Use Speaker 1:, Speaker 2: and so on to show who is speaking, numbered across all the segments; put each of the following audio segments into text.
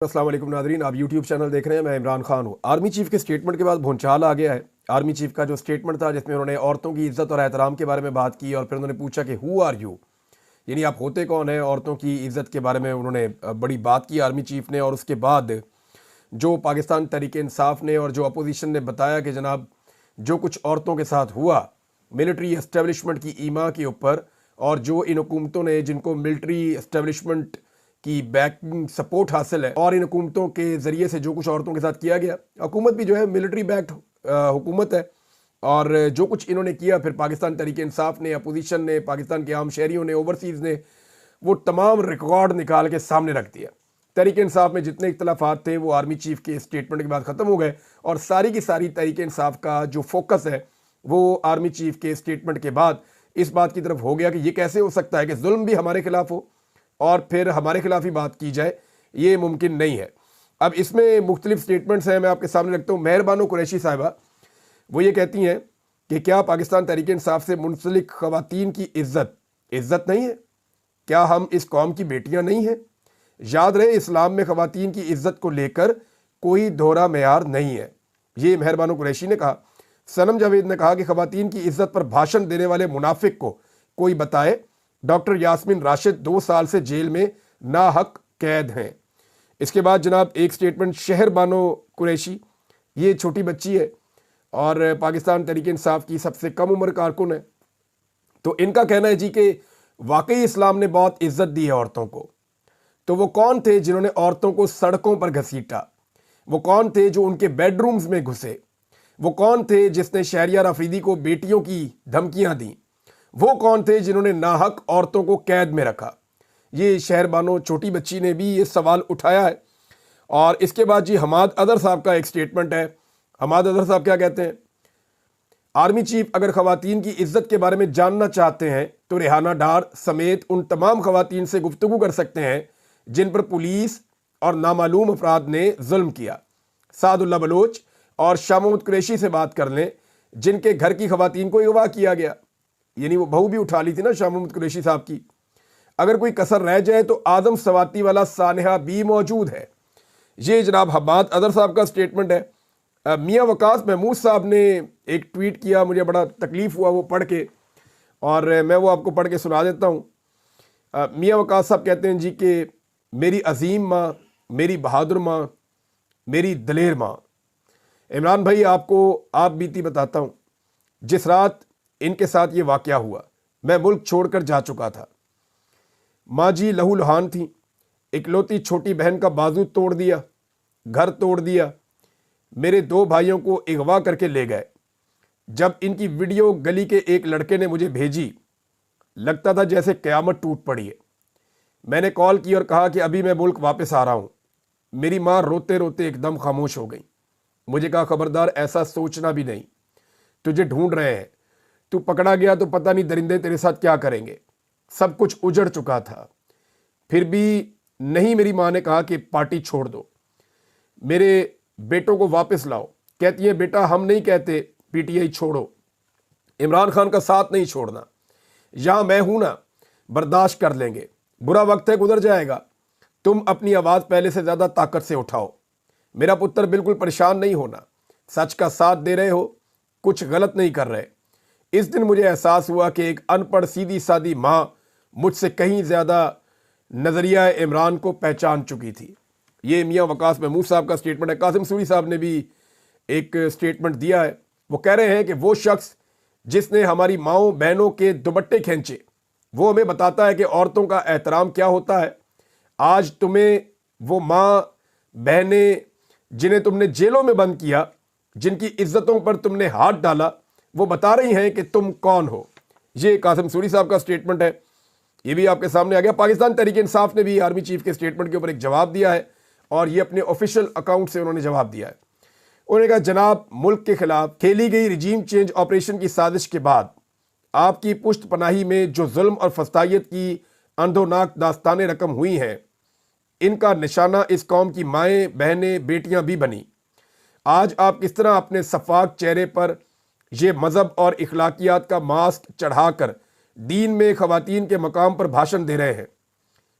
Speaker 1: अस्सलाम वालेकुम नादरीन, आप यूट्यूब चैनल देख रहे हैं। मैं इमरान खान हूँ। आर्मी चीफ के स्टेटमेंट के बाद भूचाल आ गया है। आर्मी चीफ का जो स्टेटमेंट था जिसमें उन्होंने औरतों की इज्जत और एहतराम के बारे में बात की और फिर उन्होंने पूछा कि हु आर यू, यानी आप होते कौन हैं। औरतों की इज्जत के बारे में उन्होंने बड़ी बात की आर्मी चीफ ने। और उसके बाद जो पाकिस्तान तहरीक इंसाफ ने और जो अपोजिशन ने बताया कि जनाब जो कुछ औरतों के साथ हुआ मिलिट्री एस्टेब्लिशमेंट की ईमा के ऊपर, और जो इन हुकूमतों ने जिनको मिलिट्री एस्टेब्लिशमेंट की बैकिंग सपोर्ट हासिल है और इन हुकूमतों के ज़रिए से जो कुछ औरतों के साथ किया गया, हुकूमत भी जो है मिलिट्री बैक्ड हुकूमत है, और जो कुछ इन्होंने किया फिर पाकिस्तान तहरीक इंसाफ ने, अपोजिशन ने, पाकिस्तान के आम शहरियों ने, ओवरसीज़ ने वो तमाम रिकॉर्ड निकाल के सामने रख दिया। तहरीक इंसाफ में जितने इख्तलाफात थे वो आर्मी चीफ के स्टेटमेंट के बाद ख़त्म हो गए, और सारी की सारी तहरीक इंसाफ का जो फोकस है वो आर्मी चीफ के स्टेटमेंट के बाद इस बात की तरफ हो गया कि ये कैसे हो सकता है कि जुल्म भी हमारे खिलाफ हो और फिर हमारे खिलाफ ही बात की जाए, ये मुमकिन नहीं है। अब इसमें मुख्तलिफ स्टेटमेंट्स हैं, मैं आपके सामने रखता हूँ। मेहरबानो कुरैशी साहिबा वो ये कहती हैं कि क्या पाकिस्तान तहरीक इंसाफ से मुंसलिक खवातीन की इज्जत नहीं है? क्या हम इस कौम की बेटियां नहीं हैं? याद रहे, इस्लाम में खवातीन की इज्जत को लेकर कोई दोहरा मेयार नहीं है। ये मेहरबानो कुरैशी ने कहा। सनम जावेद ने कहा कि खवातीन की इज्जत पर भाषण देने वाले मुनाफिक को कोई बताए। डॉक्टर यास्मीन राशिद 2 साल से जेल में नाहक कैद हैं। इसके बाद जनाब एक स्टेटमेंट शहर बानो कुरैशी, ये छोटी बच्ची है और पाकिस्तान तहरीक इंसाफ की सबसे कम उम्र कारकुन है। तो इनका कहना है जी कि वाकई इस्लाम ने बहुत इज्जत दी है औरतों को। तो वो कौन थे जिन्होंने औरतों को सड़कों पर घसीटा? वो कौन थे जो उनके बेडरूम्स में घुसे? वो कौन थे जिसने शहरियार अफरीदी को बेटियों की धमकियां दी? वो कौन थे जिन्होंने नाहक औरतों को कैद में रखा? ये शहरबानो छोटी बच्ची ने भी ये सवाल उठाया है। और इसके बाद जी हमाद अदर साहब का एक स्टेटमेंट है। हमाद अदर साहब क्या कहते हैं? आर्मी चीफ अगर खवातीन की इज्जत के बारे में जानना चाहते हैं तो रेहाना डार समेत उन तमाम खवातीन से गुफ्तगू कर सकते हैं जिन पर पुलिस और नामालूम अफराद ने जुल्म किया। सादुल्ला बलोच और शाह महमूद कुरैशी से बात कर लें जिनके घर की खवातीन को अगवा किया गया, यानी वो बहू भी उठा ली थी ना शाह महमूद कुरैशी साहब की। अगर कोई कसर रह जाए तो आदम सवाती वाला सानहा भी मौजूद है। ये जनाब हमाद अदर साहब का स्टेटमेंट है। मियाँ वकास महमूद साहब ने एक ट्वीट किया, मुझे बड़ा तकलीफ़ हुआ वो पढ़ के, और मैं वो आपको पढ़ के सुना देता हूँ। मियाँ वकास साहब कहते हैं जी कि मेरी अजीम माँ, मेरी बहादुर माँ, मेरी दलेर माँ। इमरान भाई आपको आप बीती बताता हूँ। जिस रात इनके साथ ये वाक़या हुआ मैं मुल्क छोड़कर जा चुका था। माँ जी लहू लुहान थी। इकलौती छोटी बहन का बाजू तोड़ दिया, घर तोड़ दिया, मेरे 2 भाइयों को अगवा करके ले गए। जब इनकी वीडियो गली के एक लड़के ने मुझे भेजी, लगता था जैसे क़यामत टूट पड़ी है। मैंने कॉल की और कहा कि अभी मैं मुल्क वापस आ रहा हूँ। मेरी माँ रोते रोते एकदम खामोश हो गई। मुझे कहा खबरदार ऐसा सोचना भी नहीं, तुझे ढूंढ रहे हैं, तू पकड़ा गया तो पता नहीं दरिंदे तेरे साथ क्या करेंगे। सब कुछ उजड़ चुका था, फिर भी नहीं। मेरी माँ ने कहा कि पार्टी छोड़ दो, मेरे बेटों को वापस लाओ। कहती है बेटा हम नहीं कहते पीटीआई छोड़ो, इमरान खान का साथ नहीं छोड़ना, यहां मैं हूं ना, बर्दाश्त कर लेंगे, बुरा वक्त है गुजर जाएगा, तुम अपनी आवाज़ पहले से ज़्यादा ताकत से उठाओ। मेरा पुत्र बिल्कुल परेशान नहीं होना, सच का साथ दे रहे हो, कुछ गलत नहीं कर रहे। इस दिन मुझे एहसास हुआ कि एक अनपढ़ सीधी सादी माँ मुझसे कहीं ज़्यादा नज़रिया इमरान को पहचान चुकी थी। ये मियाँ वकास महमूद साहब का स्टेटमेंट है। कासिम सूरी साहब ने भी एक स्टेटमेंट दिया है। वो कह रहे हैं कि वो शख्स जिसने हमारी माओ बहनों के दुपट्टे खींचे वो हमें बताता है कि औरतों का एहतराम क्या होता है। आज तुम्हें वो माँ बहनें जिन्हें तुमने जेलों में बंद किया, जिनकी इज्जतों पर तुमने हाथ डाला, वो बता रही हैं कि तुम कौन हो। ये कासिम सूरी साहब का स्टेटमेंट है, ये भी आपके सामने आ गया। पाकिस्तान तहरीक इंसाफ ने भी आर्मी चीफ के स्टेटमेंट के ऊपर एक जवाब दिया है, और ये अपने ऑफिशियल अकाउंट से उन्होंने जवाब दिया है। उन्होंने कहा जनाब मुल्क के खिलाफ खेली गई रिजीम चेंज ऑपरेशन की साजिश के बाद आपकी पुष्ट पनाही में जो जुल्म और फस्तायत की अंधोनाक दास्तानें रकम हुई हैं, इनका निशाना इस कौम की माएँ बहनें बेटियां भी बनी। आज आप किस तरह अपने सफाक चेहरे पर यह मज़हब और इखलाकियात का मास्क चढ़ाकर दीन में खवातीन के मकाम पर भाषण दे रहे हैं।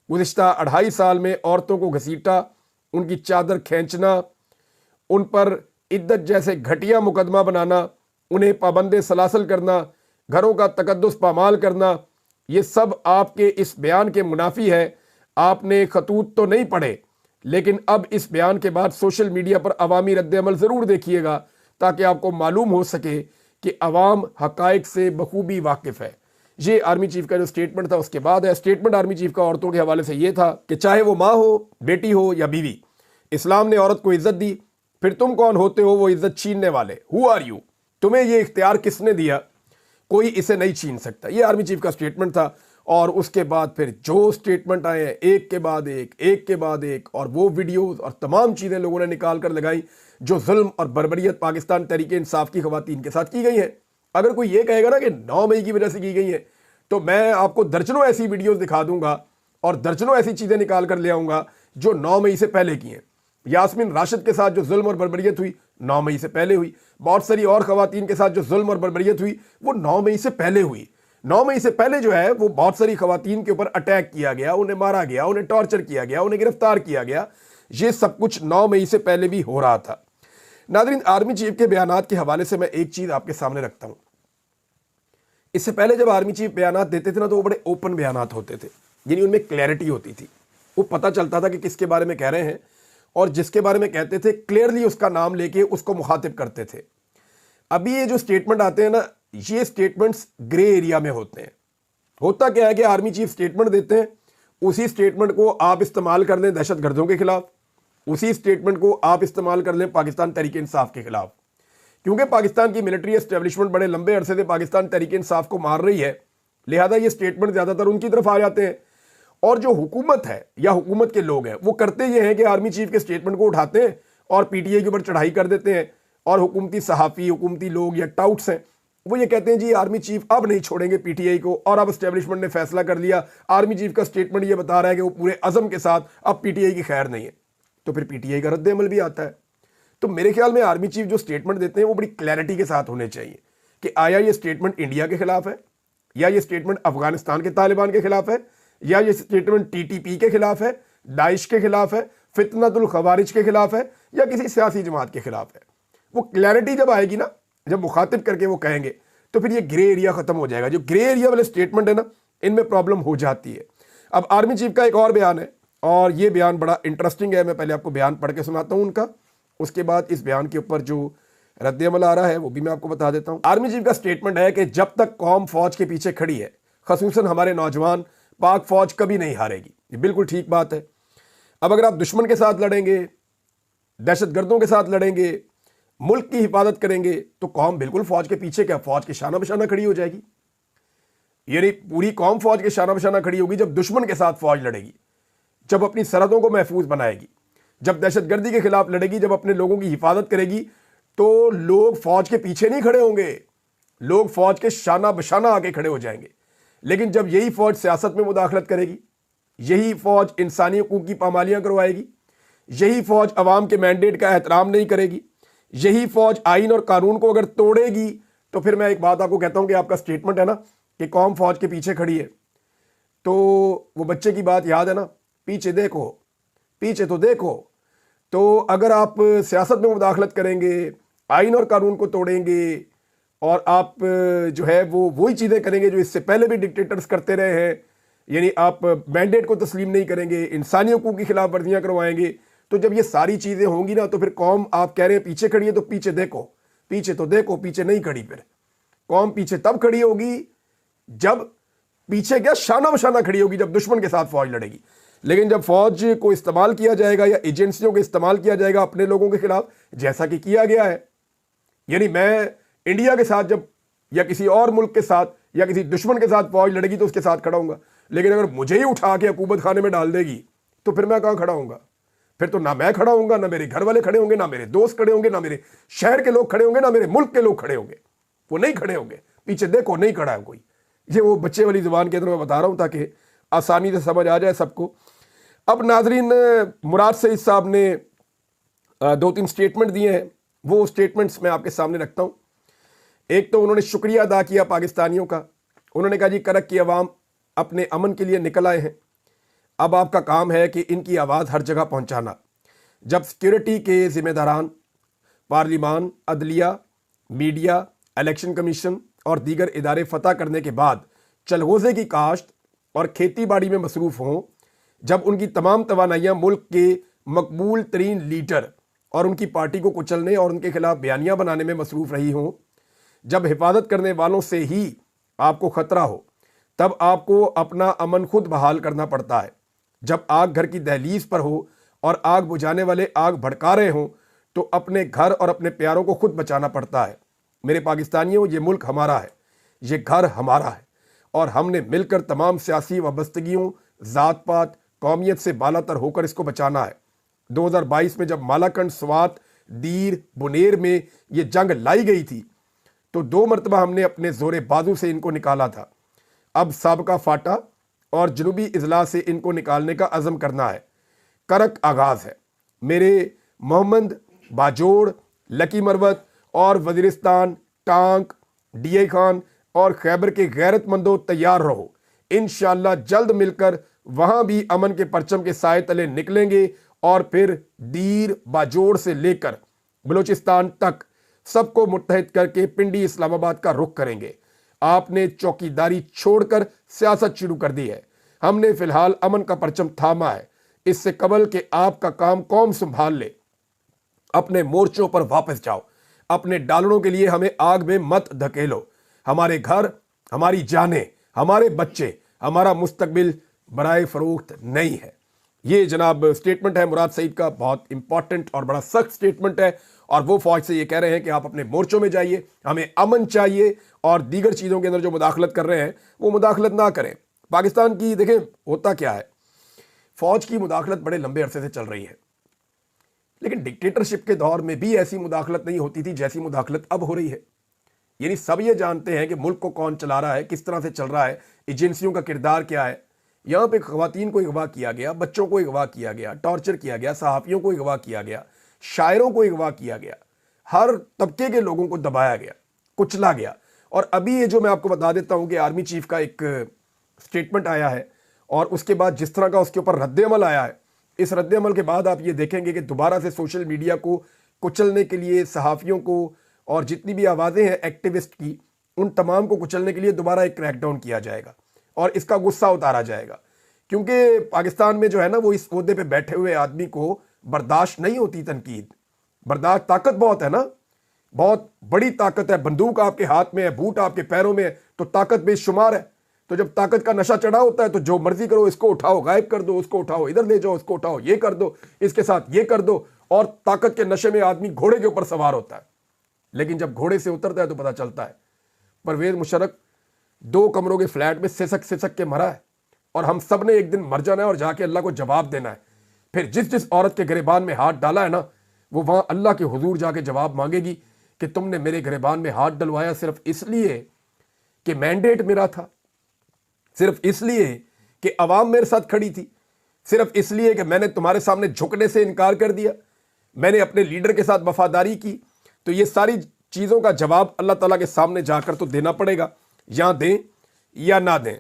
Speaker 1: गुज़िश्ता 2.5 साल में औरतों को घसीटा, उनकी चादर खींचना, उन पर इद्दत जैसे घटिया मुकदमा बनाना, उन्हें पाबंदे सलासल करना, घरों का तकद्दुस पामाल करना, ये सब आपके इस बयान के मुनाफी है। आपने खतूत तो नहीं पढ़े, लेकिन अब इस बयान के बाद सोशल मीडिया पर अवामी रद्द-ए-अमल ज़रूर देखिएगा, ताकि आपको मालूम हो सके कि अवाम हकायक से बखूबी वाकिफ़ है। ये आर्मी चीफ का जो स्टेटमेंट था उसके बाद है। स्टेटमेंट आर्मी चीफ का औरतों के हवाले से ये था कि चाहे वो माँ हो, बेटी हो या बीवी, इस्लाम ने औरत को इज्जत दी, फिर तुम कौन होते हो वो इज्जत छीनने वाले? Who are you? तुम्हें ये इख्तियार किसने दिया? कोई इसे नहीं छीन सकता। ये आर्मी चीफ का स्टेटमेंट था। और उसके बाद फिर जो स्टेटमेंट आए हैं एक के बाद एक के बाद एक, और वो वीडियोस और तमाम चीज़ें लोगों ने निकाल कर लगाई जो जुल्म और बर्बरियत पाकिस्तान तहरीक इंसाफ की खवातीन के साथ की गई है। अगर कोई ये कहेगा ना कि 9 मई की वजह से की गई है, तो मैं आपको दर्जनों ऐसी वीडियोस दिखा दूंगा और दर्जनों ऐसी चीज़ें निकाल कर ले आऊँगा जो 9 मई से पहले की हैं। यास्मीन राशिद के साथ जो जुल्म और बर्बरियत हुई 9 मई से पहले हुई। बहुत सारी और खवातीन के साथ जो जुल्म और बर्बरियत हुई वो 9 मई से पहले हुई। 9 मई से पहले जो है वो बहुत सारी खवातीन के ऊपर अटैक किया गया, उन्हें मारा गया, उन्हें टॉर्चर किया गया, उन्हें गिरफ्तार किया गया। ये सब कुछ 9 मई से पहले भी हो रहा था। नाज़रीन, आर्मी चीफ के बयानात के हवाले से मैं एक चीज़ आपके सामने रखता हूँ। इससे पहले जब आर्मी चीफ बयानात देते थे ना, तो वो बड़े ओपन बयानात होते थे, यानी उनमें क्लैरिटी होती थी। वो पता चलता था कि किसके बारे में कह रहे हैं, और जिसके बारे में कहते थे क्लियरली उसका नाम लेके उसको मुखातिब करते थे। अभी ये जो स्टेटमेंट आते हैं ना, ये स्टेटमेंट्स ग्रे एरिया में होते हैं। होता क्या है कि आर्मी चीफ स्टेटमेंट देते हैं, उसी स्टेटमेंट को आप इस्तेमाल कर लें दहशत गर्दों के खिलाफ, उसी स्टेटमेंट को आप इस्तेमाल कर लें पाकिस्तान तहरीक इंसाफ के खिलाफ। क्योंकि पाकिस्तान की मिलिट्री एस्टेब्लिशमेंट बड़े लंबे अरसे से पाकिस्तान तहरीक इंसाफ को मार रही है, लिहाजा ये स्टेटमेंट ज़्यादातर उनकी तरफ आ जाते हैं। और जो हुकूमत है या हुकूमत के लोग हैं वो करते ये हैं कि आर्मी चीफ के स्टेटमेंट को उठाते हैं और पीटीआई के ऊपर चढ़ाई कर देते हैं। और हुकूमती सहाफ़ी, हुकूमती लोग या टाउट्स हैं, वो ये कहते हैं जी आर्मी चीफ अब नहीं छोड़ेंगे पीटीआई को, और अब एस्टेब्लिशमेंट ने फैसला कर लिया, आर्मी चीफ का स्टेटमेंट ये बता रहा है कि वो पूरे अज़म के साथ अब पीटीआई की खैर नहीं है। तो फिर पीटीआई का रद्द-ए-अमल भी आता है। तो मेरे ख्याल में आर्मी चीफ जो स्टेटमेंट देते हैं वो बड़ी क्लैरिटी के साथ होने चाहिए कि आया ये स्टेटमेंट इंडिया के खिलाफ है, या ये स्टेटमेंट अफगानिस्तान के तालिबान के खिलाफ है, या ये स्टेटमेंट टीटीपी के खिलाफ है, दाइश के खिलाफ है, फितनतुल खवारिज के खिलाफ है, या किसी सियासी जमात के खिलाफ है। वो क्लैरिटी जब आएगी ना, जब मुखातिब करके वो कहेंगे, तो फिर ये ग्रे एरिया खत्म हो जाएगा। जो ग्रे एरिया वाले स्टेटमेंट है ना, इनमें प्रॉब्लम हो जाती है। अब आर्मी चीफ का एक और बयान है, और ये बयान बड़ा इंटरेस्टिंग है। मैं पहले आपको बयान पढ़ के सुनाता हूँ उनका, उसके बाद इस बयान के ऊपर जो रद्द-ए-अमल आ रहा है वो भी मैं आपको बता देता हूँ। आर्मी चीफ का स्टेटमेंट है कि जब तक कौम फौज के पीछे खड़ी है, खसूसन हमारे नौजवान, पाक फौज कभी नहीं हारेगी। ये बिल्कुल ठीक बात है। अब अगर आप दुश्मन के साथ लड़ेंगे, दहशतगर्दों के साथ लड़ेंगे, मुल्क की हिफाजत करेंगे, तो कौम बिल्कुल फौज के पीछे क्या, फौज के शाना बशाना खड़ी हो जाएगी। यानी पूरी कौम फौज के शाना बशाना खड़ी होगी जब दुश्मन के साथ फौज लड़ेगी, जब अपनी सरहदों को महफूज बनाएगी, जब दहशतगर्दी के खिलाफ लड़ेगी, जब अपने लोगों की हिफाजत करेगी। तो लोग फौज के पीछे नहीं खड़े होंगे, लोग फौज के शाना बशाना आके खड़े हो जाएंगे। लेकिन जब यही फौज सियासत में मुदाखलत करेगी, यही फौज इंसानी हकूक की पामालियां करवाएगी, यही फौज अवाम के मैंडेट का एहतराम नहीं करेगी, यही फौज आइन और कानून को अगर तोड़ेगी, तो फिर मैं एक बात आपको कहता हूं कि आपका स्टेटमेंट है ना कि कौम फौज के पीछे खड़ी है, तो वो बच्चे की बात याद है ना, पीछे देखो, पीछे तो देखो। तो अगर आप सियासत में मुदाखलत करेंगे, आइन और कानून को तोड़ेंगे, और आप जो है वो वही चीज़ें करेंगे जो इससे पहले भी डिक्टेटर्स करते रहे हैं, यानी आप मैंडेट को तस्लीम नहीं करेंगे, इंसानी हकूक़ की खिलाफ वर्जियाँ करवाएंगे, तो जब ये सारी चीज़ें होंगी ना, तो फिर कौम, आप कह रहे हैं पीछे खड़ी है, तो पीछे देखो, पीछे तो देखो, पीछे नहीं खड़ी। फिर कौम पीछे तब खड़ी होगी जब पीछे क्या, शाना बशाना खड़ी होगी जब दुश्मन के साथ फौज लड़ेगी। लेकिन जब फौज को इस्तेमाल किया जाएगा या एजेंसियों को इस्तेमाल किया जाएगा अपने लोगों के खिलाफ, जैसा कि किया गया है, यानी मैं इंडिया के साथ जब, या किसी और मुल्क के साथ, या किसी दुश्मन के साथ फौज लड़ेगी तो उसके साथ खड़ा हूंगा। लेकिन अगर मुझे ही उठा के हुकूमत खाने में डाल देगी, तो फिर मैं कहाँ खड़ा हूंगा? फिर तो ना मैं खड़ा हूंगा, ना मेरे घर वाले खड़े होंगे, ना मेरे दोस्त खड़े होंगे, ना मेरे शहर के लोग खड़े होंगे, ना मेरे मुल्क के लोग खड़े होंगे। वो नहीं खड़े होंगे। पीछे देखो, नहीं खड़ा है कोई। ये वो बच्चे वाली जुबान के अंदर मैं बता रहा हूं ताकि आसानी से समझ आ जाए सबको। अब नाजरीन, मुराद सईद साहब ने 2-3 स्टेटमेंट दिए हैं, वो स्टेटमेंट्स मैं आपके सामने रखता हूँ। एक तो उन्होंने शुक्रिया अदा किया पाकिस्तानियों का। उन्होंने कहा जी करक की अवाम अपने अमन के लिए निकल आए हैं, अब आपका काम है कि इनकी आवाज़ हर जगह पहुँचाना। जब सिक्योरिटी के जिम्मेदारान पार्लिमान, अदलिया, मीडिया, इलेक्शन कमीशन और दीगर इदारे फतह करने के बाद चलगोजे की काश्त और खेती बाड़ी में मसरूफ हों, जब उनकी तमाम तवानाइयाँ मुल्क के मकबूल तरीन लीडर और उनकी पार्टी को कुचलने और उनके खिलाफ बयानियाँ बनाने में मसरूफ रही हों, जब हिफाजत करने वालों से ही आपको ख़तरा हो, तब आपको अपना अमन खुद बहाल करना पड़ता है। जब आग घर की दहलीज पर हो और आग बुझाने वाले आग भड़का रहे हों, तो अपने घर और अपने प्यारों को खुद बचाना पड़ता है। मेरे पाकिस्तानियों, ये मुल्क हमारा है, ये घर हमारा है और हमने मिलकर तमाम सियासी वाबस्तगियों, ज़ात पात, कौमियत से बालातर होकर इसको बचाना है। 2022 में जब मालाकंड, स्वात, दीर, बुनेर में ये जंग लाई गई थी तो 2 मरतबा हमने अपने जोरे बाजू से इनको निकाला था। अब साबका फाटा और जनूबी इजला से इनको निकालने का अज़म करना है। करक आगाज़ है। मेरे मोहम्मद, बाजोड़, लकी मरवत और वजीरिस्तान, टांक, डीए खान और खैबर के गैरतमंदों, तैयार रहो। इंशाअल्लाह जल्द मिलकर वहां भी अमन के परचम के साए तले निकलेंगे और फिर दीर, बाजोड़ से लेकर बलूचिस्तान तक सबको मुत्तहिद करके पिंडी इस्लामाबाद का रुख करेंगे। आपने चौकीदारी छोड़कर सियासत शुरू कर दी है। हमने फिलहाल अमन का परचम थामा है। इससे कबल के आपका काम कौम संभाल ले। अपने मोर्चों पर वापस जाओ। अपने डालनों के लिए हमें आग में मत धकेलो। हमारे घर, हमारी जानें, हमारे बच्चे, हमारा मुस्तकबिल बराए फरोख्त नहीं है। ये जनाब स्टेटमेंट है मुराद सईद का, बहुत इंपॉर्टेंट और बड़ा सख्त स्टेटमेंट है। और वो फौज से ये कह रहे हैं कि आप अपने मोर्चों में जाइए, हमें अमन चाहिए और दीगर चीज़ों के अंदर जो मुदाखलत कर रहे हैं वो मुदाखलत ना करें। पाकिस्तान की देखें होता क्या है, फौज की मुदाखलत बड़े लंबे अरसे से चल रही है, लेकिन डिक्टेटरशिप के दौर में भी ऐसी मुदाखलत नहीं होती थी जैसी मुदाखलत अब हो रही है। यानी सब ये जानते हैं कि मुल्क को कौन चला रहा है, किस तरह से चल रहा है, एजेंसियों का किरदार क्या है। यहाँ पे खवातीन को अगवा किया गया, बच्चों को अगवा किया गया, टॉर्चर किया गया, सहाफ़ियों को अगवा किया गया, शायरों को अगवा किया गया, हर तबके के लोगों को दबाया गया, कुचला गया। और अभी ये जो मैं आपको बता देता हूँ कि आर्मी चीफ का एक स्टेटमेंट आया है और उसके बाद जिस तरह का उसके ऊपर रद्द-ए-अमल आया है, इस रद्द-ए-अमल के बाद आप ये देखेंगे कि दोबारा से सोशल मीडिया को कुचलने के लिए, सहाफ़ियों को और जितनी भी आवाज़ें हैं एक्टिविस्ट की, उन तमाम को कुचलने के लिए दोबारा एक क्रैकडाउन किया जाएगा और इसका गुस्सा उतारा जाएगा। क्योंकि पाकिस्तान में जो है ना, वो इस ओहदे पे बैठे हुए आदमी को बर्दाश्त नहीं होती तनकीद। बर्दाश्त, ताकत बहुत है ना, बहुत बड़ी ताकत है। बंदूक आपके हाथ में है, बूट आपके पैरों में है, तो ताकत बेशुमार है। तो जब ताकत का नशा चढ़ा होता है तो जो मर्जी करो, इसको उठाओ, गायब कर दो, उसको उठाओ, इधर ले जाओ, उसको उठाओ, ये कर दो, इसके साथ ये कर दो। और ताकत के नशे में आदमी घोड़े के ऊपर सवार होता है, लेकिन जब घोड़े से उतरता है तो पता चलता है परवेज मुशर्रफ 2 कमरों के फ्लैट में सिसक सिसक के मरा है और हम सब ने एक दिन मर जाना है और जाके अल्लाह को जवाब देना है। फिर जिस जिस औरत के गिरेबान में हाथ डाला है ना, वो वहां अल्लाह के हुजूर जाके जवाब मांगेगी कि तुमने मेरे गिरेबान में हाथ डलवाया सिर्फ इसलिए कि मैंडेट मेरा था, सिर्फ इसलिए कि अवाम मेरे साथ खड़ी थी, सिर्फ इसलिए कि मैंने तुम्हारे सामने झुकने से इनकार कर दिया, मैंने अपने लीडर के साथ वफादारी की। तो ये सारी चीज़ों का जवाब अल्लाह ताला के सामने जाकर तो देना पड़ेगा, या दें या ना दें।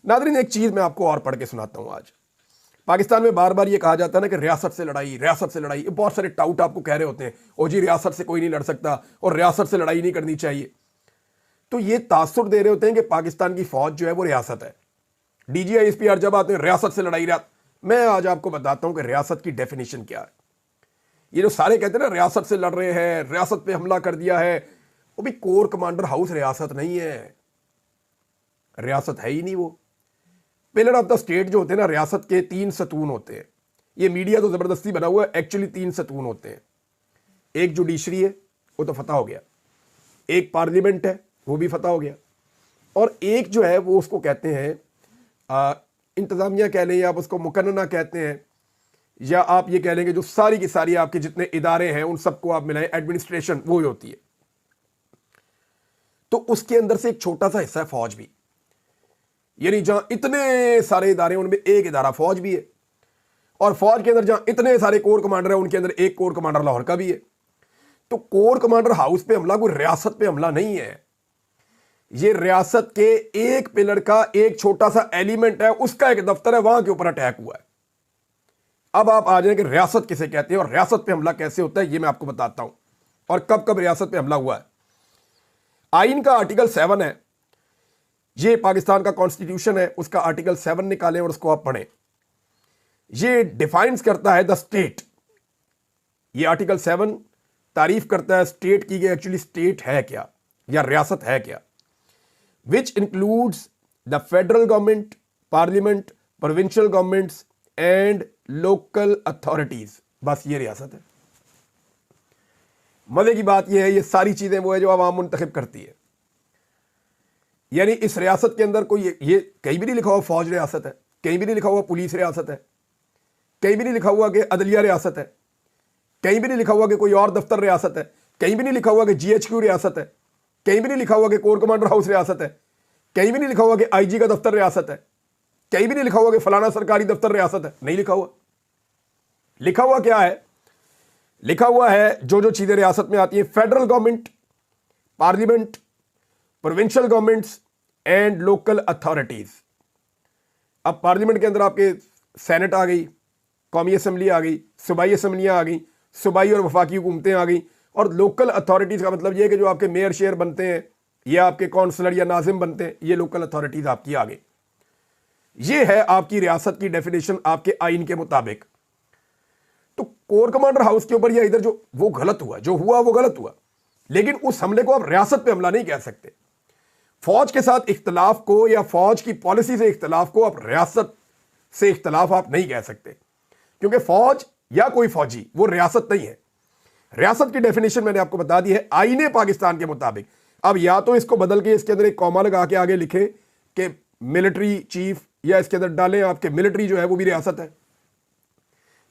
Speaker 1: नादरीन, एक चीज़ मैं आपको और पढ़ के सुनाता हूँ। आज पाकिस्तान में बार बार ये कहा जाता है ना कि रियासत से लड़ाई, रियासत से लड़ाई। बहुत सारे टाउट आपको कह रहे होते हैं, ओ जी रियासत से कोई नहीं लड़ सकता और रियासत से लड़ाई नहीं करनी चाहिए। तो ये तासुर दे रहे होते हैं कि पाकिस्तान की फौज जो है वो रियासत है। DGI SPR जब आते हैं रियासत से लड़ाई, मैं आज आपको बताता हूं कि रियासत की डेफिनेशन क्या है। ये जो सारे कहते हैं ना रियासत से लड़ रहे हैं, रियासत पे हमला कर दिया है, वो भी कोर कमांडर हाउस रियासत नहीं है, रियासत है ही नहीं। वो पिलर ऑफ द स्टेट जो होते हैं ना, रियासत के 3 सतून होते हैं। ये मीडिया तो जबरदस्ती बना हुआ है, एक्चुअली 3 सतून होते हैं। एक जुडिशरी है, वो तो फतह हो गया, एक पार्लियामेंट है, वो भी फतह हो गया, और एक जो है वो उसको कहते हैं इंतज़ामिया कह लें, या आप उसको मुकन्नना कहते हैं, या आप ये कह लेंगे जो सारी की सारी आपके जितने इदारे हैं उन सबको आप मिलाएं, एडमिनिस्ट्रेशन वो ही होती है। तो उसके अंदर से एक छोटा सा हिस्सा है फौज भी, यानी जहां इतने सारे इदारे हैं उनमें एक इदारा फौज भी है, और फौज के अंदर जहां इतने सारे कोर कमांडर हैं उनके अंदर एक कोर कमांडर लाहौर का भी है। तो कोर कमांडर हाउस पे हमला कोई रियासत पे हमला नहीं है, ये रियासत के एक पिलर का एक छोटा सा एलिमेंट है, उसका एक दफ्तर है, वहां के ऊपर अटैक हुआ है। अब आप आ जाए कि रियासत किसे कहते हैं और रियासत पे हमला कैसे होता है, ये मैं आपको बताता हूं और कब कब रियासत पे हमला हुआ है। आइन का आर्टिकल 7 है, ये पाकिस्तान का कॉन्स्टिट्यूशन है, उसका आर्टिकल 7 निकालें और उसको आप पढ़ें। ये डिफाइंस करता है द स्टेट। ये आर्टिकल 7 तारीफ करता है स्टेट की, एक्चुअली स्टेट है क्या या रियासत है क्या। Which includes the federal government, parliament, provincial governments and local authorities. बस ये रियासत है। मजे की बात यह है, ये सारी चीजें वो है जो आवाम मुंतखब करती है। यानी इस रियासत के अंदर कोई ये कहीं भी नहीं लिखा हुआ फौज रियासत है, कहीं भी नहीं लिखा हुआ पुलिस रियासत है, कहीं भी नहीं लिखा हुआ कि अदलिया रियासत है, कहीं भी नहीं लिखा हुआ कि कोई और दफ्तर रियासत है, कहीं भी नहीं लिखा हुआ कि GHQ रियासत है, कहीं भी नहीं लिखा हुआ कि कोर कमांडर हाउस रियासत है, कहीं भी नहीं लिखा हुआ कि IG का दफ्तर रियासत है, कहीं भी नहीं लिखा हुआ कि फलाना सरकारी दफ्तर रियासत है। नहीं लिखा हुआ। लिखा हुआ क्या है? लिखा हुआ है जो चीजें रियासत में आती हैं, federal government, parliament, provincial governments and local authorities. अब पार्लियामेंट के अंदर आपके सेनेट आ गई, कौमी असम्बली आ गई, सूबाई असम्बलियां आ गई, सूबाई और वफाकी हुकूमतें आ गई। और लोकल अथॉरिटीज का मतलब यह है कि जो आपके मेयर शेयर बनते हैं या आपके काउंसलर या नाजिम बनते हैं, ये लोकल अथॉरिटीज आपकी आ गई। ये है आपकी रियासत की डेफिनेशन आपके आइन के मुताबिक। तो कोर कमांडर हाउस के ऊपर या इधर जो वो गलत हुआ, जो हुआ वो गलत हुआ, लेकिन उस हमले को आप रियासत पे हमला नहीं कह सकते। फौज के साथ इख्तलाफ को या फौज की पॉलिसी से इख्तलाफ को आप रियासत से इख्तलाफ आप नहीं कह सकते, क्योंकि फौज या कोई फौजी वो रियासत नहीं है। रियासत की डेफिनेशन मैंने आपको बता दी है आईने पाकिस्तान के मुताबिक। अब या तो इसको बदल के इसके अंदर एक कॉमा लगा के आगे लिखे कि मिलिट्री चीफ, या इसके अंदर डालें आपके मिलिट्री जो है वो भी रियासत है।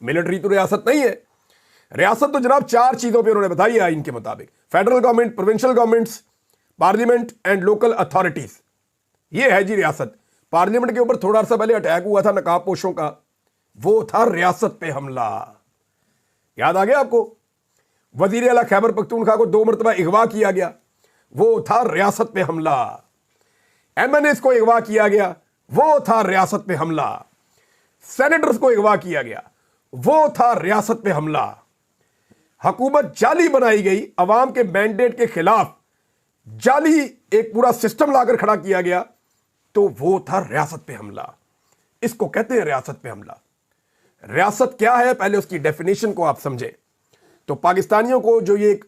Speaker 1: मिलिट्री तो रियासत नहीं है। रियासत तो जनाब 4 चीजों पे उन्होंने बताई है आइन के मुताबिक, federal government, provincial governments, parliament and local authorities. ये है जी रियासत। पार्लियामेंट के ऊपर थोड़ा सा पहले अटैक हुआ था नकाबपोशों का, वो था रियासत पे हमला। याद आ गया आपको? वजीर आला खैबर पख्तूनख्वा को 2 मरतबा अगवा किया गया, वो था रियासत पे हमला। MNAs को अगवा किया गया, वो था रियासत पे हमला। सेनेटर्स को अगवा किया गया, वो था रियासत पे हमला। हुकूमत जाली बनाई गई, अवाम के मैंडेट के खिलाफ जाली एक पूरा सिस्टम लाकर खड़ा किया गया, तो वो था रियासत पे हमला। इसको कहते हैं रियासत पे हमला। रियासत क्या है, पहले उसकी डेफिनेशन को आप समझें। तो पाकिस्तानियों को जो ये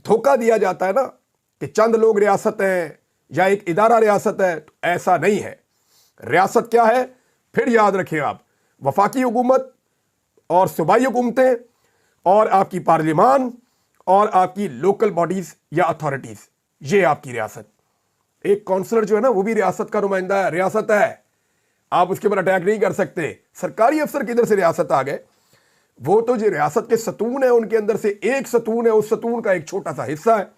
Speaker 1: धोखा दिया जाता है ना कि चंद लोग रियासत हैं या एक इदारा रियासत है, तो ऐसा नहीं है। रियासत क्या है फिर याद रखें आप, वफाकी हुकूमत और सूबाई हुकूमतें और आपकी पार्लियामान और आपकी लोकल बॉडीज या अथॉरिटीज, ये आपकी रियासत। एक काउंसलर जो है ना वो भी रियासत का नुमाइंदा है, रियासत है। आप उसके ऊपर अटैक नहीं कर सकते। सरकारी अफसर किधर से रियासत आ गए? वो तो जो रियासत के सतून है उनके अंदर से एक सतून है, उस सतून का एक छोटा सा हिस्सा है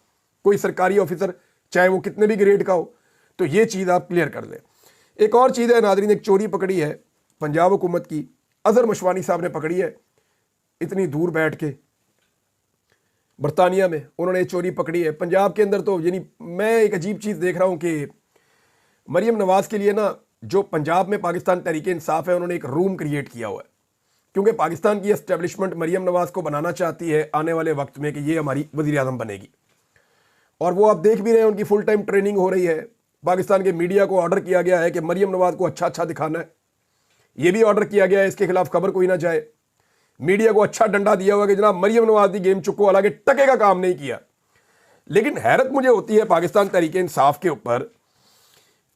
Speaker 1: कोई सरकारी ऑफिसर, चाहे वो कितने भी ग्रेड का हो। तो ये चीज आप क्लियर कर लें। एक और चीज है नादरीन, एक चोरी पकड़ी है पंजाब हुकूमत की, अजहर मशवानी साहब ने पकड़ी है। इतनी दूर बैठ के बरतानिया में उन्होंने चोरी पकड़ी है पंजाब के अंदर। तो यानी मैं एक अजीब चीज देख रहा हूं कि मरियम नवाज के लिए ना, जो पंजाब में पाकिस्तान तहरीक इंसाफ है, उन्होंने एक रूम क्रिएट किया हुआ है, क्योंकि पाकिस्तान की एस्टेब्लिशमेंट मरियम नवाज को बनाना चाहती है आने वाले वक्त में कि ये हमारी वजीर आज़म बनेगी। और वो आप देख भी रहे हैं, उनकी फुल टाइम ट्रेनिंग हो रही है। पाकिस्तान के मीडिया को ऑर्डर किया गया है कि मरियम नवाज को अच्छा अच्छा दिखाना है। ये भी ऑर्डर किया गया है इसके खिलाफ खबर कोई ना जाए। मीडिया को अच्छा डंडा दिया हुआ कि जनाब मरियम नवाज दी गेम चुको, हालांकि टके का काम नहीं किया। लेकिन हैरत मुझे होती है पाकिस्तान तहरीक इंसाफ के ऊपर,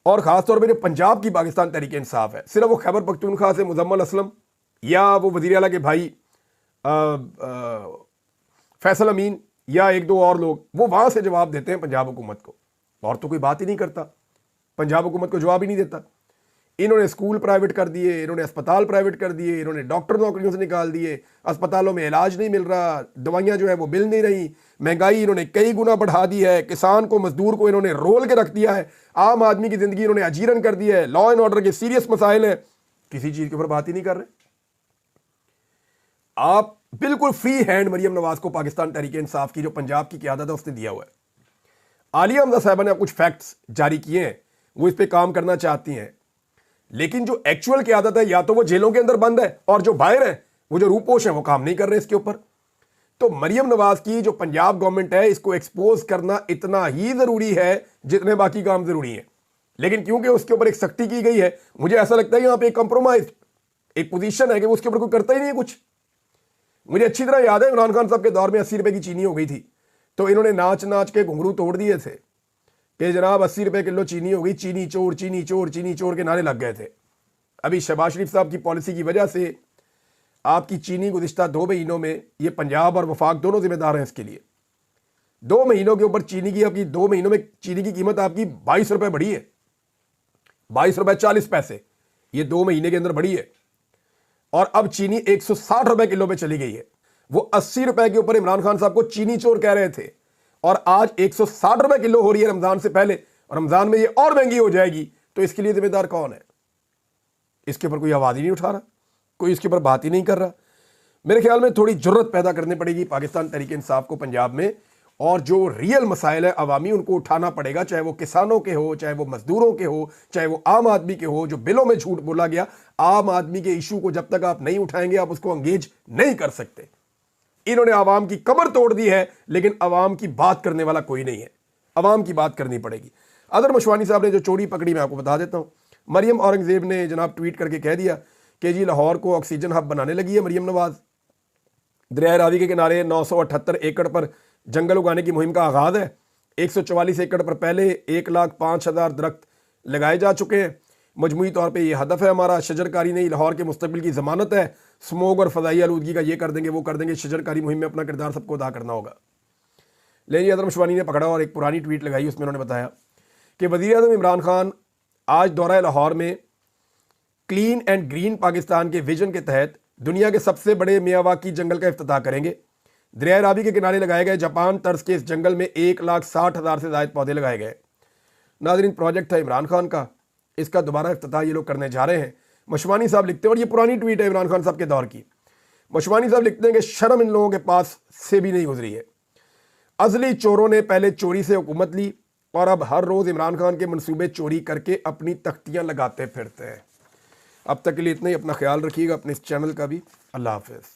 Speaker 1: और खासतौर पर जो पंजाब की पाकिस्तान तहरीक इंसाफ है, सिर्फ वो खैबर पख्तूनख्वा से मुजम्मल असलम या वो वजीर आला के भाई फैसल अमीन या 1-2 और लोग, वो वहां से जवाब देते हैं पंजाब हुकूमत को, और तो कोई बात ही नहीं करता। पंजाब हुकूमत को जवाब ही नहीं देता। इन्होंने स्कूल प्राइवेट कर दिए, इन्होंने अस्पताल प्राइवेट कर दिए, इन्होंने डॉक्टर नौकरियों से निकाल दिए, अस्पतालों में इलाज नहीं मिल रहा, दवाइयां जो है वो मिल नहीं रही, महंगाई इन्होंने कई गुना बढ़ा दी है, किसान को मजदूर को इन्होंने रोल के रख दिया है, आम आदमी की जिंदगी इन्होंने अजीरन कर दी है, लॉ एंड ऑर्डर के सीरियस मसाइल हैं, किसी चीज के ऊपर बात ही नहीं कर रहे। आप बिल्कुल फ्री हैंड मरियम नवाज को पाकिस्तान तहरीक इंसाफ की जो पंजाब की क़यादत है उसने दिया हुआ है। आलिया हमजा साहबा ने कुछ फैक्ट्स जारी किए हैं, वो इस पर काम करना चाहती हैं, लेकिन जो एक्चुअल क़यादत है या तो वो जेलों के अंदर बंद है और जो बाहर है वो जो रूपोश हैं वो काम नहीं कर रहे इसके ऊपर। तो मरियम नवाज की जो पंजाब गवर्नमेंट है, इसको एक्सपोज करना इतना ही जरूरी है जितने बाकी काम जरूरी है। लेकिन क्योंकि उसके ऊपर एक सख्ती की गई है, मुझे ऐसा लगता है यहां पे एक कंप्रोमाइज एक पोजीशन है कि उसके ऊपर कोई करता ही नहीं है कुछ। मुझे अच्छी तरह याद है इमरान खान साहब के दौर में 80 रुपए की चीनी हो गई थी, तो इन्होंने नाच नाच के घुंघरू तोड़ दिए थे कि जनाब 80 रुपए किलो चीनी हो गई, चीनी चोर चीनी चोर चीनी चोर के नारे लग गए थे। अभी शहबाज शरीफ साहब की पॉलिसी की वजह से आपकी चीनी गुज़िश्ता 2 महीनों में, ये पंजाब और वफाक दोनों जिम्मेदार हैं इसके लिए, 2 महीनों के ऊपर चीनी की आपकी 2 महीनों में चीनी की कीमत आपकी 22 रुपए बढ़ी है, 22 रुपए 40 पैसे, ये 2 महीने के अंदर बढ़ी है। और अब चीनी 160 रुपए किलो पे चली गई है। वो 80 रुपए के ऊपर इमरान खान साहब को चीनी चोर कह रहे थे और आज 160 रुपए किलो हो रही है रमजान से पहले, और रमजान में ये और महंगी हो जाएगी। तो इसके लिए जिम्मेदार कौन है? इसके ऊपर कोई आवाज ही नहीं उठा रहा, कोई इसके ऊपर बात ही नहीं कर रहा। मेरे ख्याल में थोड़ी जुर्रत पैदा करनी पड़ेगी पाकिस्तान तहरीक इंसाफ को पंजाब में, और जो रियल मसाइल है अवामी उनको उठाना पड़ेगा, चाहे वो किसानों के हो, चाहे वो मजदूरों के हो, चाहे वो आम आदमी के हो। जो बिलों में झूठ बोला गया, आम आदमी के इशू को जब तक आप नहीं उठाएंगे आप उसको एंगेज नहीं कर सकते। इन्होंने आवाम की कमर तोड़ दी है, लेकिन आवाम की बात करने वाला कोई नहीं है। आवाम की बात करनी पड़ेगी। अदर मशवानी साहब ने जो चोरी पकड़ी, मैं आपको बता देता हूं। मरियम औरंगजेब ने जनाब ट्वीट करके कह दिया कि जी लाहौर को ऑक्सीजन हब बनाने लगी है मरियम नवाज। दरिया रावी के किनारे 978 एकड़ पर जंगल उगाने की मुहिम का आगाज है। 144 एकड़ पर पहले 1,05,000 दरख्त लगाए जा चुके हैं। मजमूई तौर पे ये हदफ है हमारा। शजरकारी नहीं, लाहौर के मुस्तकबिल की जमानत है। स्मोक और फजाई आलूदगी का ये कर देंगे, वो कर देंगे। शजरकारी मुहिम में अपना किरदार सबको अदा करना होगा। लेकिन अदर मशवानी ने पकड़ा और एक पुरानी ट्वीट लगाई, उसमें उन्होंने बताया कि वज़ीर-ए-आज़म इमरान खान आज दौरा लाहौर में क्लीन एंड ग्रीन पाकिस्तान के विजन के तहत दुनिया के सबसे बड़े मियावाकी जंगल का इफ्तिताह करेंगे। दरिया रावी के किनारे लगाए गए जापान तर्ज के इस जंगल में 1,60,000 से ज़ायद पौधे लगाए गए। नाज़रीन, प्रोजेक्ट था इमरान खान का, इसका दोबारा इफ्तिताह ये लोग करने जा रहे हैं। मशवानी साहब लिखते हैं, और ये पुरानी ट्वीट है इमरान खान साहब के दौर की। मशवानी साहब लिखते हैं कि शर्म इन लोगों के पास से भी नहीं गुजरी है। अजली चोरों ने पहले चोरी से हुकूमत ली और अब हर रोज़ इमरान खान के मंसूबे चोरी करके अपनी तख्तियाँ लगाते फिरते हैं। अब तक के लिए इतना ही। अपना ख्याल रखिएगा, अपने इस चैनल का भी। अल्लाह हाफ़िज़।